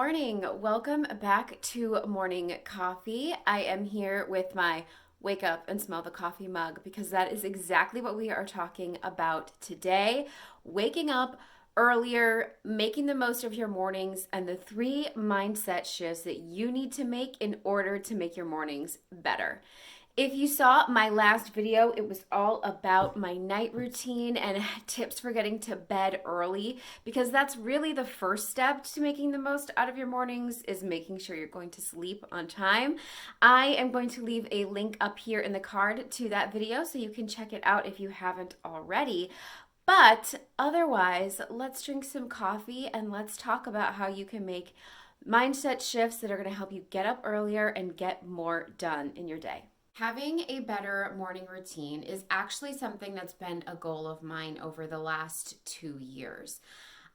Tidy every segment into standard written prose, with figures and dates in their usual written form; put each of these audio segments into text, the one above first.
morning. Welcome back to Morning Coffee. I am here with my wake up and smell the coffee mug because that is exactly what we are talking about today. Waking up earlier, making the most of your mornings, and the three mindset shifts that you need to make in order to make your mornings better. If you saw my last video, it was all about my night routine and tips for getting to bed early because that's really the first step to making the most out of your mornings is making sure you're going to sleep on time. I am going to leave a link up here in the card to that video so you can check it out if you haven't already. But otherwise, let's drink some coffee and let's talk about how you can make mindset shifts that are going to help you get up earlier and get more done in your day. Having a better morning routine is actually something that's been a goal of mine over the last 2 years.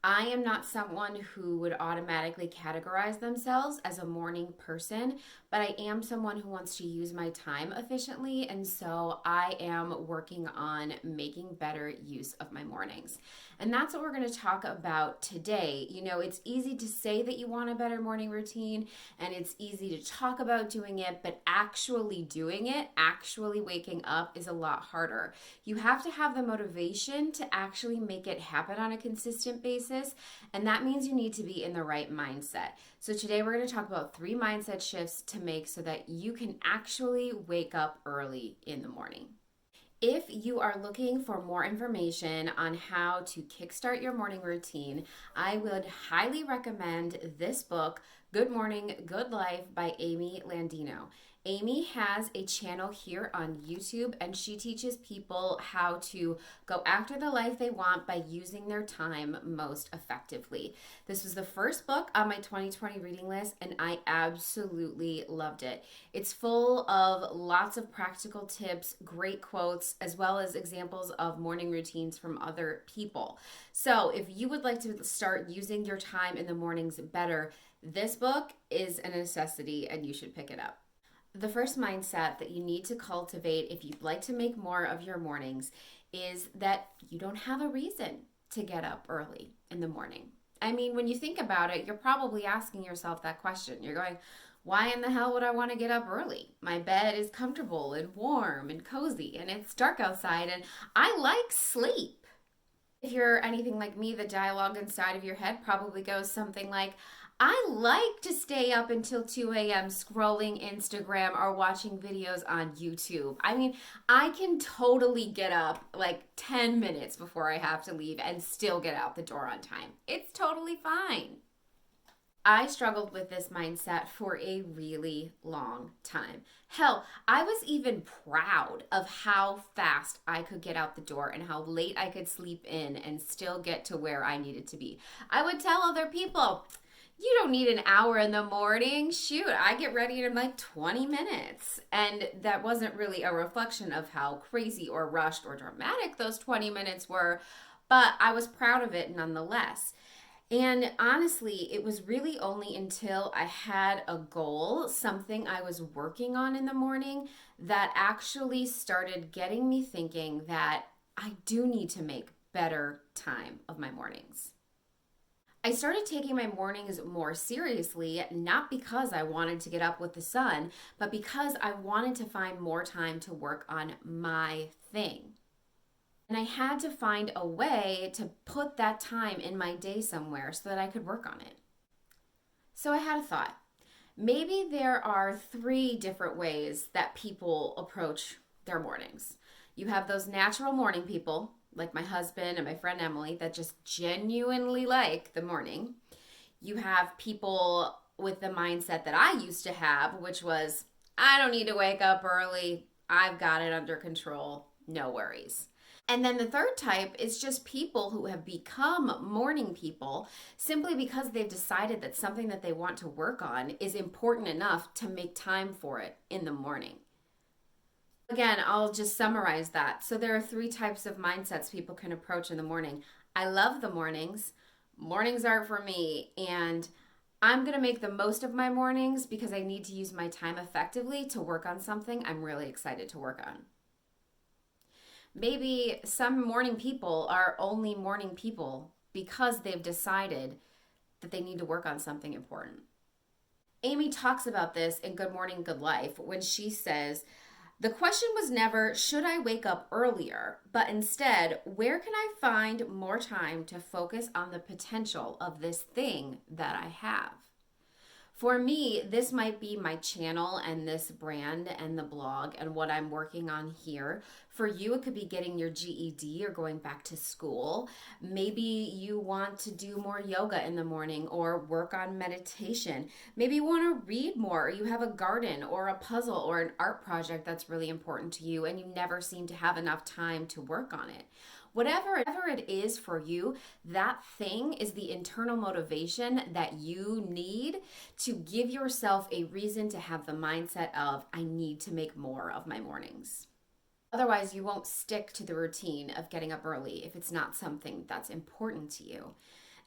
I am not someone who would automatically categorize themselves as a morning person, but I am someone who wants to use my time efficiently, and so I am working on making better use of my mornings. And that's what we're going to talk about today. You know, it's easy to say that you want a better morning routine, and it's easy to talk about doing it, but actually doing it, actually waking up is a lot harder. You have to have the motivation to actually make it happen on a consistent basis, and that means you need to be in the right mindset. So today we're going to talk about 3 mindset shifts to make so that you can actually wake up early in the morning. If you are looking for more information on how to kickstart your morning routine, I would highly recommend this book, Good Morning, Good Life by Amy Landino. Amy has a channel here on YouTube and she teaches people how to go after the life they want by using their time most effectively. This was the first book on my 2020 reading list and I absolutely loved it. It's full of lots of practical tips, great quotes, as well as examples of morning routines from other people. So if you would like to start using your time in the mornings better, this book is a necessity and you should pick it up. The first mindset that you need to cultivate if you'd like to make more of your mornings is that you don't have a reason to get up early in the morning. I mean, when you think about it, you're probably asking yourself that question. You're going, why in the hell would I want to get up early? My bed is comfortable and warm and cozy and it's dark outside and I like sleep. If you're anything like me, the dialogue inside of your head probably goes something like, I like to stay up until 2 a.m. scrolling Instagram or watching videos on YouTube. I mean, I can totally get up like 10 minutes before I have to leave and still get out the door on time. It's totally fine. I struggled with this mindset for a really long time. Hell, I was even proud of how fast I could get out the door and how late I could sleep in and still get to where I needed to be. I would tell other people, you don't need an hour in the morning. Shoot, I get ready in like 20 minutes. And that wasn't really a reflection of how crazy or rushed or dramatic those 20 minutes were, but I was proud of it nonetheless. And honestly, it was really only until I had a goal, something I was working on in the morning, that actually started getting me thinking that I do need to make better time of my mornings. I started taking my mornings more seriously, not because I wanted to get up with the sun, but because I wanted to find more time to work on my thing. And I had to find a way to put that time in my day somewhere so that I could work on it. So I had a thought. Maybe there are 3 different ways that people approach their mornings. You have those natural morning people, like my husband and my friend Emily, that just genuinely like the morning. You have people with the mindset that I used to have, which was, I don't need to wake up early. I've got it under control. No worries. And then the third type is just people who have become morning people simply because they've decided that something that they want to work on is important enough to make time for it in the morning. Again, I'll just summarize that. So there are 3 types of mindsets people can approach in the morning. I love the mornings. Mornings are for me, and I'm going to make the most of my mornings because I need to use my time effectively to work on something I'm really excited to work on. Maybe some morning people are only morning people because they've decided that they need to work on something important. Amy talks about this in Good Morning, Good Life when she says, the question was never, should I wake up earlier? But instead, where can I find more time to focus on the potential of this thing that I have? For me, this might be my channel and this brand and the blog and what I'm working on here. For you, it could be getting your GED or going back to school. Maybe you want to do more yoga in the morning or work on meditation. Maybe you want to read more, or you have a garden or a puzzle or an art project that's really important to you and you never seem to have enough time to work on it. Whatever it is for you, that thing is the internal motivation that you need to give yourself a reason to have the mindset of, I need to make more of my mornings. Otherwise, you won't stick to the routine of getting up early if it's not something that's important to you.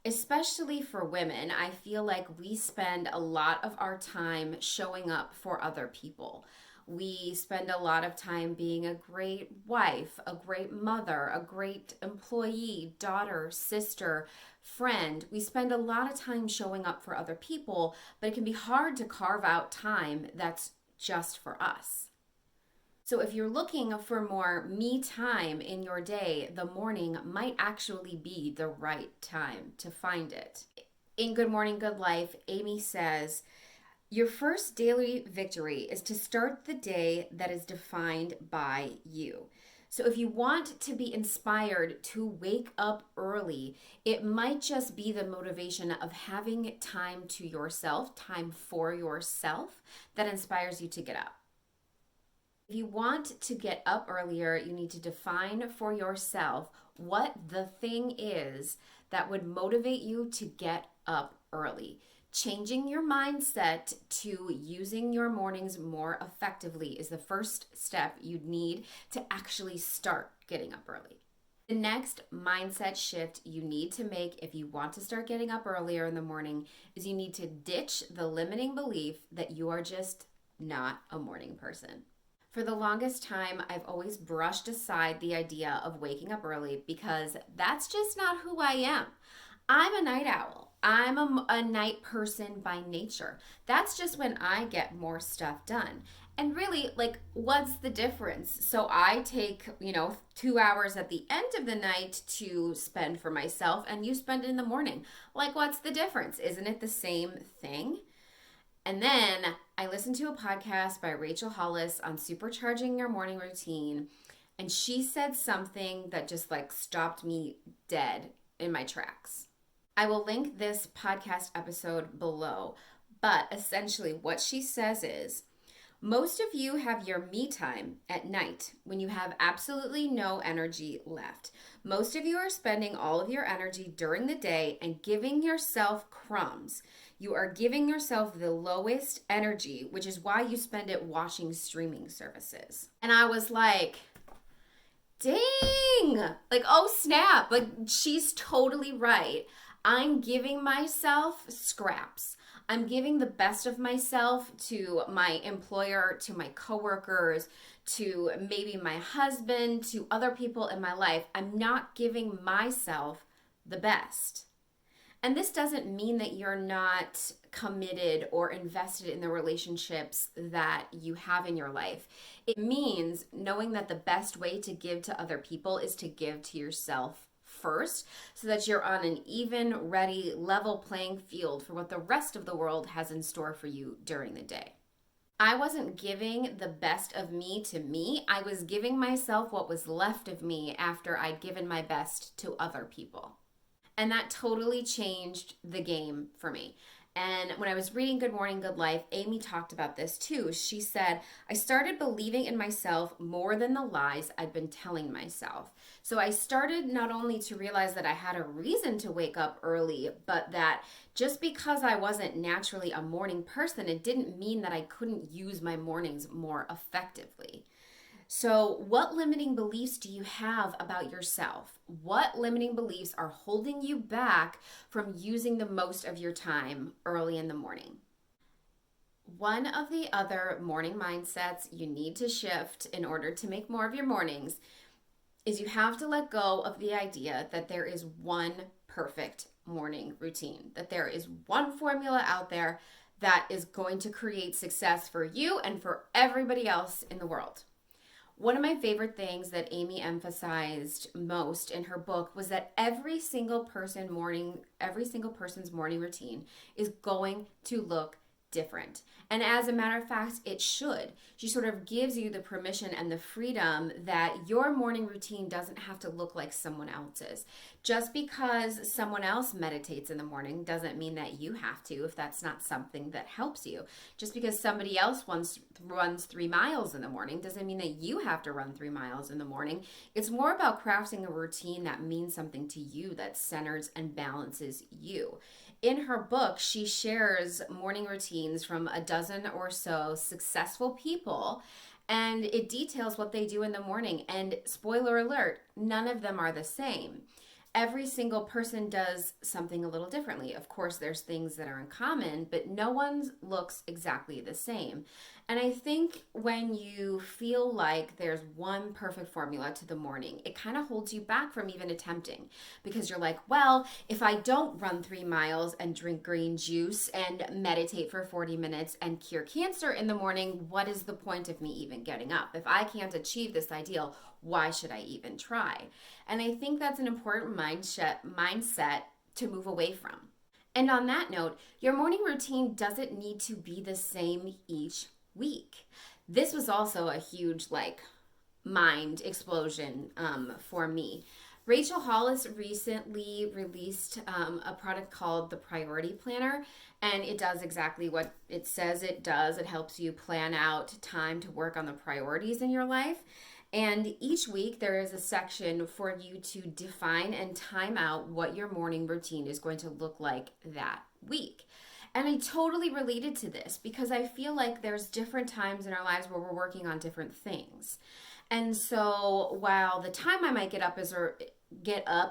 Especially for women, I feel like we spend a lot of our time showing up for other people. We spend a lot of time being a great wife, a great mother, a great employee, daughter, sister, friend. We spend a lot of time showing up for other people, but it can be hard to carve out time that's just for us. So if you're looking for more me time in your day, the morning might actually be the right time to find it. In Good Morning, Good Life, Amy says, your first daily victory is to start the day that is defined by you. So if you want to be inspired to wake up early, it might just be the motivation of having time to yourself, time for yourself, that inspires you to get up. If you want to get up earlier, you need to define for yourself what the thing is that would motivate you to get up early. Changing your mindset to using your mornings more effectively is the first step you need to actually start getting up early. The next mindset shift you need to make if you want to start getting up earlier in the morning is you need to ditch the limiting belief that you are just not a morning person. For the longest time, I've always brushed aside the idea of waking up early because that's just not who I am. I'm a night owl. I'm a night person by nature. That's just when I get more stuff done. And really, like, what's the difference? So I take, 2 hours at the end of the night to spend for myself, and you spend it in the morning. Like, what's the difference? Isn't it the same thing? And then I listened to a podcast by Rachel Hollis on supercharging your morning routine. And she said something that just stopped me dead in my tracks. I will link this podcast episode below, but essentially what she says is, most of you have your me time at night when you have absolutely no energy left. Most of you are spending all of your energy during the day and giving yourself crumbs. You are giving yourself the lowest energy, which is why you spend it watching streaming services. And I was like, dang, oh snap, she's totally right. I'm giving myself scraps. I'm giving the best of myself to my employer, to my coworkers, to maybe my husband, to other people in my life. I'm not giving myself the best. And this doesn't mean that you're not committed or invested in the relationships that you have in your life. It means knowing that the best way to give to other people is to give to yourself first, so that you're on an even, ready, level playing field for what the rest of the world has in store for you during the day. I wasn't giving the best of me to me. I was giving myself what was left of me after I'd given my best to other people. And that totally changed the game for me. And when I was reading Good Morning, Good Life, Amy talked about this too. She said, I started believing in myself more than the lies I'd been telling myself. So I started not only to realize that I had a reason to wake up early, but that just because I wasn't naturally a morning person, it didn't mean that I couldn't use my mornings more effectively. So what limiting beliefs do you have about yourself? What limiting beliefs are holding you back from using the most of your time early in the morning? One of the other morning mindsets you need to shift in order to make more of your mornings is you have to let go of the idea that there is one perfect morning routine, that there is one formula out there that is going to create success for you and for everybody else in the world. One of my favorite things that Amy emphasized most in her book was that every single person's morning routine is going to look different. And as a matter of fact, it should. She sort of gives you the permission and the freedom that your morning routine doesn't have to look like someone else's. Just because someone else meditates in the morning doesn't mean that you have to if that's not something that helps you. Just because somebody else runs 3 miles in the morning doesn't mean that you have to run 3 miles in the morning. It's more about crafting a routine that means something to you, that centers and balances you. In her book, she shares morning routines from a dozen or so successful people, and it details what they do in the morning. And spoiler alert, none of them are the same. Every single person does something a little differently. Of course, there's things that are in common, but no one looks exactly the same. And I think when you feel like there's one perfect formula to the morning, it kind of holds you back from even attempting, because you're like, well, if I don't run 3 miles and drink green juice and meditate for 40 minutes and cure cancer in the morning, what is the point of me even getting up? If I can't achieve this ideal, why should I even try? And I think that's an important mindset to move away from. And on that note, your morning routine doesn't need to be the same each week. This was also a huge mind explosion for me. Rachel Hollis recently released a product called the Priority Planner, and it does exactly what it says it does. It helps you plan out time to work on the priorities in your life. And each week there is a section for you to define and time out what your morning routine is going to look like that week. And I totally related to this because I feel like there's different times in our lives where we're working on different things. And so while the time I might get up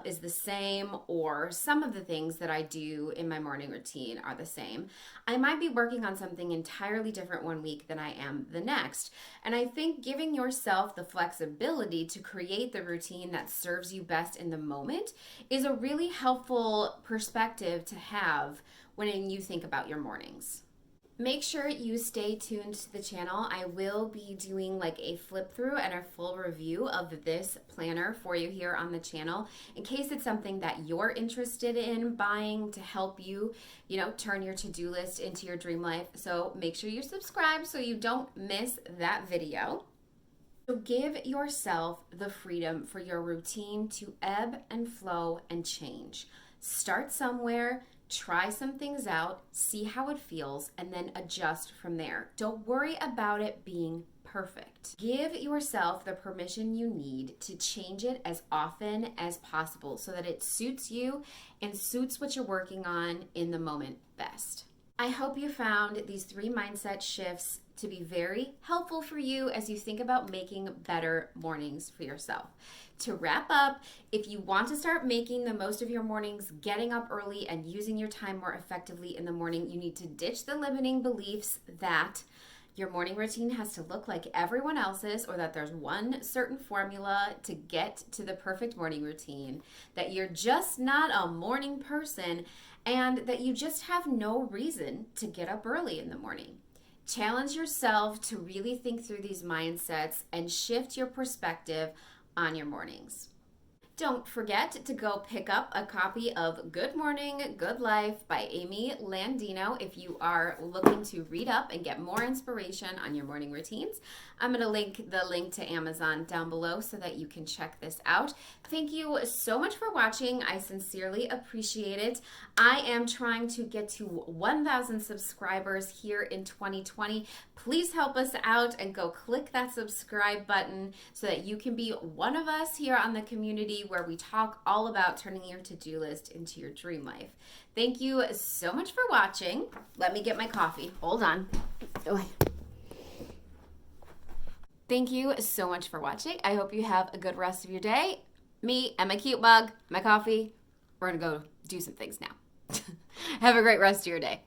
is the same, or some of the things that I do in my morning routine are the same, I might be working on something entirely different one week than I am the next. And I think giving yourself the flexibility to create the routine that serves you best in the moment is a really helpful perspective to have when you think about your mornings. Make sure you stay tuned to the channel. I will be doing a flip through and a full review of this planner for you here on the channel in case it's something that you're interested in buying to help you, turn your to-do list into your dream life. So make sure you subscribe so you don't miss that video. So give yourself the freedom for your routine to ebb and flow and change. Start somewhere. Try some things out, see how it feels, and then adjust from there. Don't worry about it being perfect. Give yourself the permission you need to change it as often as possible so that it suits you and suits what you're working on in the moment best. I hope you found these 3 mindset shifts to be very helpful for you as you think about making better mornings for yourself. To wrap up, if you want to start making the most of your mornings, getting up early and using your time more effectively in the morning, you need to ditch the limiting beliefs that your morning routine has to look like everyone else's, or that there's one certain formula to get to the perfect morning routine, that you're just not a morning person, and that you just have no reason to get up early in the morning. Challenge yourself to really think through these mindsets and shift your perspective on your mornings. Don't forget to go pick up a copy of Good Morning, Good Life by Amy Landino if you are looking to read up and get more inspiration on your morning routines. I'm going to link the link to Amazon down below so that you can check this out. Thank you so much for watching. I sincerely appreciate it. I am trying to get to 1,000 subscribers here in 2020. Please help us out and go click that subscribe button so that you can be one of us here on the community where we talk all about turning your to-do list into your dream life. Thank you so much for watching. Let me get my coffee. Hold on. Thank you so much for watching. I hope you have a good rest of your day. Me and my cute mug, my coffee, we're going to go do some things now. Have a great rest of your day.